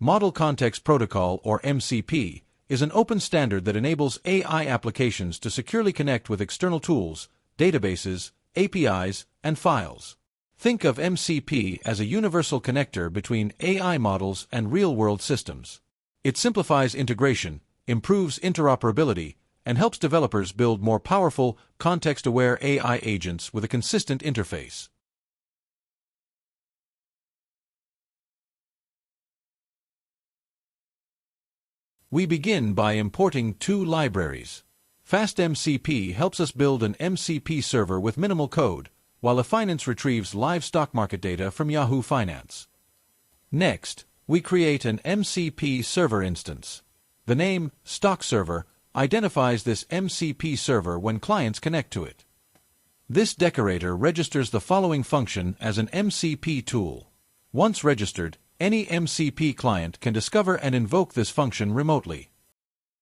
Model Context Protocol, or MCP, is an open standard that enables AI applications to securely connect with external tools, databases, APIs, and files. Think of MCP as a universal connector between AI models and real-world systems. It simplifies integration, improves interoperability, and helps developers build more powerful, context-aware AI agents with a consistent interface. We begin by importing two libraries. FastMCP helps us build an MCP server with minimal code, while Finance retrieves live stock market data from Yahoo Finance. Next, we create an MCP server instance. The name Stock Server identifies this MCP server when clients connect to it. This decorator registers the following function as an MCP tool. Once registered, any MCP client can discover and invoke this function remotely.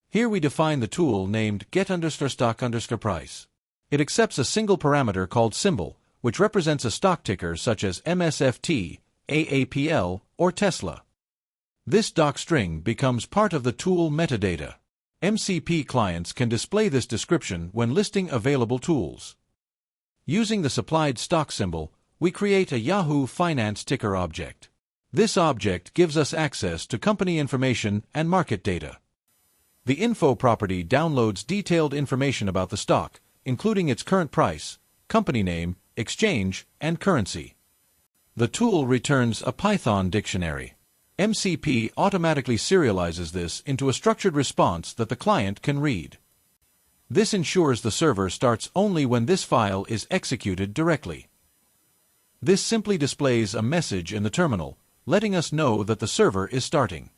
Here we define the tool named get_stock_price. It accepts a single parameter called symbol, which represents a stock ticker such as MSFT, AAPL, or Tesla. This docstring becomes part of the tool metadata. MCP clients can display this description when listing available tools. Using the supplied stock symbol, we create a Yahoo Finance ticker object. This object gives us access to company information and market data. The info property downloads detailed information about the stock, including its current price, company name, exchange, and currency. The tool returns a Python dictionary. MCP automatically serializes this into a structured response that the client can read. This ensures the server starts only when this file is executed directly. This simply displays a message in the terminal, letting us know that the server is starting.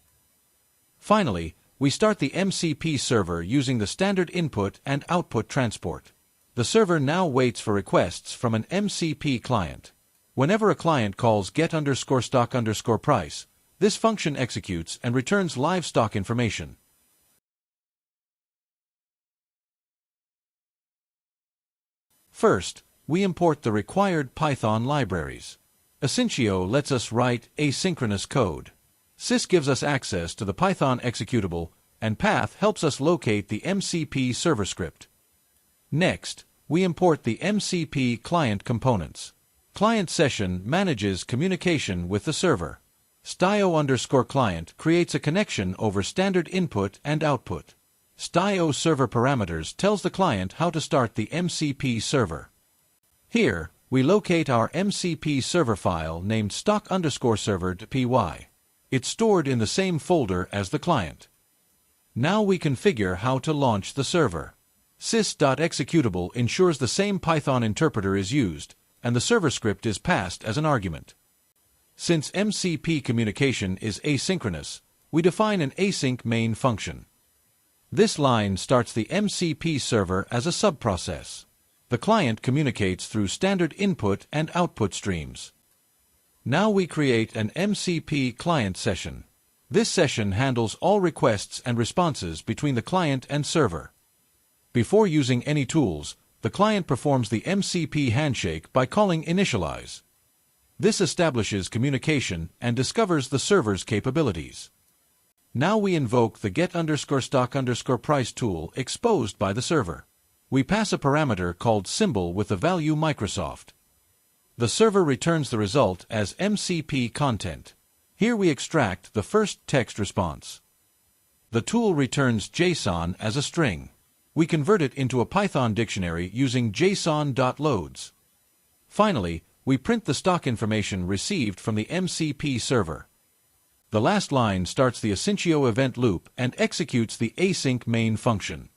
Finally, we start the MCP server using the standard input and output transport. The server now waits for requests from an MCP client. Whenever a client calls get_stock_price, this function executes and returns live stock information. First, we import the required Python libraries. Essentio lets us write asynchronous code. Sys gives us access to the Python executable, and Path helps us locate the MCP server script. Next, we import the MCP client components. Client session manages communication with the server. Stio_client creates a connection over standard input and output. Stio server parameters tells the client how to start the MCP server. Here, we locate our MCP server file named stock_server.py. It's stored in the same folder as the client. Now we configure how to launch the server. Sys.executable ensures the same Python interpreter is used, and the server script is passed as an argument. Since MCP communication is asynchronous, we define an async main function. This line starts the MCP server as a subprocess. The client communicates through standard input and output streams. Now we create an MCP client session. This session handles all requests and responses between the client and server. Before using any tools, the client performs the MCP handshake by calling initialize. This establishes communication and discovers the server's capabilities. Now we invoke the get_stock_price tool exposed by the server. We pass a parameter called symbol with the value Microsoft. The server returns the result as MCP content. Here we extract the first text response. The tool returns JSON as a string. We convert it into a Python dictionary using json.loads. Finally, we print the stock information received from the MCP server. The last line starts the Essentio event loop and executes the async main function.